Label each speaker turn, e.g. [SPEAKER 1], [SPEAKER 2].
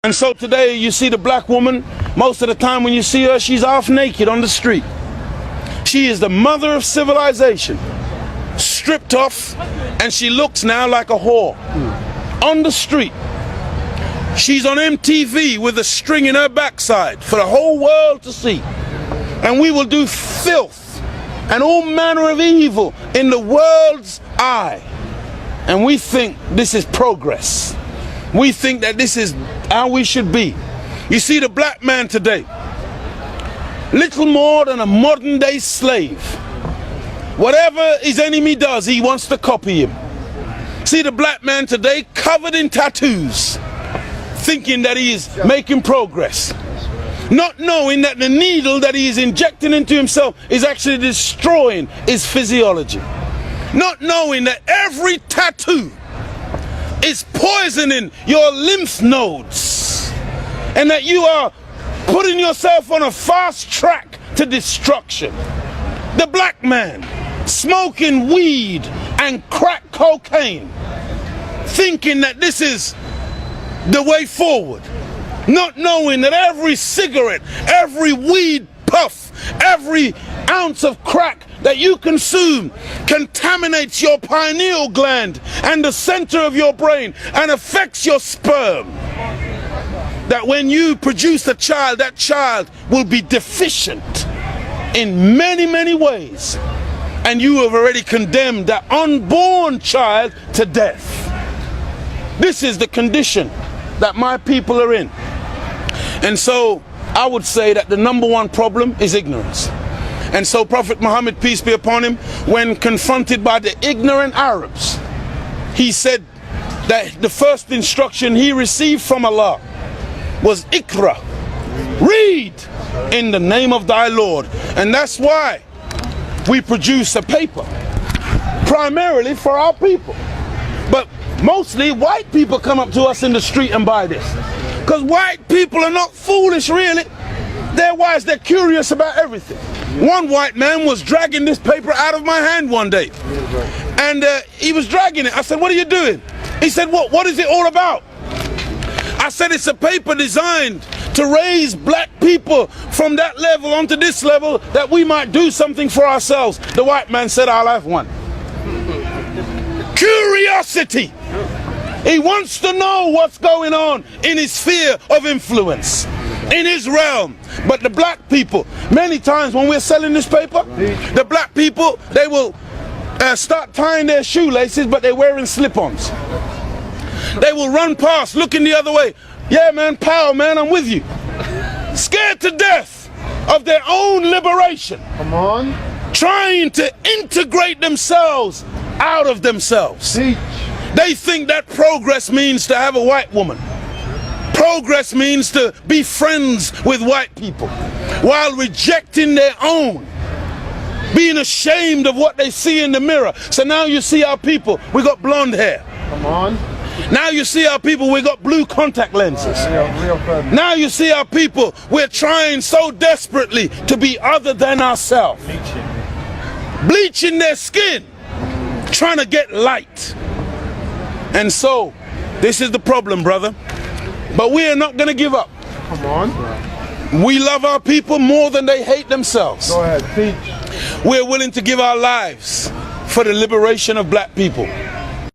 [SPEAKER 1] And so today you see the black woman, most of the time when you see her, she's half naked on the street. She is the mother of civilization, stripped off, and she looks now like a whore on the street. She's on MTV with a string in her backside for the whole world to see. And we will do filth and all manner of evil in the world's eye. And we think this is progress. We think that this is how we should be. You see the black man today, little more than a modern day slave. Whatever his enemy does, he wants to copy him. See the black man today covered in tattoos, thinking that he is making progress, not knowing that the needle that he is injecting into himself is actually destroying his physiology, not knowing that every tattoo is poisoning your lymph nodes, and that you are putting yourself on a fast track to destruction. The black man smoking weed and crack cocaine, thinking that this is the way forward, not knowing that every cigarette, every weed puff, every ounce of crack that you consume contaminates your pineal gland and the center of your brain and affects your sperm. That when you produce a child, that child will be deficient in many, many ways. And you have already condemned that unborn child to death. This is the condition that my people are in. And so I would say that the number one problem is ignorance. And so Prophet Muhammad, peace be upon him, when confronted by the ignorant Arabs, he said that the first instruction he received from Allah was Iqra, read in the name of thy Lord. And that's why we produce a paper, primarily for our people. But mostly white people come up to us in the street and buy this. Because white people are not foolish, really. They're wise, they're curious about everything. One white man was dragging this paper out of my hand one day. And he was dragging it. I said, what are you doing? He said, what is it all about? I said, it's a paper designed to raise black people from that level onto this level, that we might do something for ourselves. The white man said, I'll have one. Curiosity. He wants to know what's going on in his sphere of influence, in his realm. But the black people, many times when we're selling this paper, the black people, they will start tying their shoelaces, but they're wearing slip-ons. They will run past, looking the other way. Yeah, man, power, man, I'm with you. Scared to death of their own liberation.
[SPEAKER 2] Come on.
[SPEAKER 1] Trying to integrate themselves out of themselves.
[SPEAKER 2] Teach.
[SPEAKER 1] They think that progress means to have a white woman. Progress means to be friends with white people, while rejecting their own, being ashamed of what they see in the mirror. So now you see our people, we got blonde hair.
[SPEAKER 2] Come on.
[SPEAKER 1] Now you see our people, we got blue contact lenses. Now you see our people, we're trying so desperately to be other than ourselves. Bleaching their skin, trying to get light. And so, this is the problem, brother. But we are not going to give up.
[SPEAKER 2] Come on.
[SPEAKER 1] We love our people more than they hate themselves.
[SPEAKER 2] Go ahead, teach.
[SPEAKER 1] We're willing to give our lives for the liberation of black people.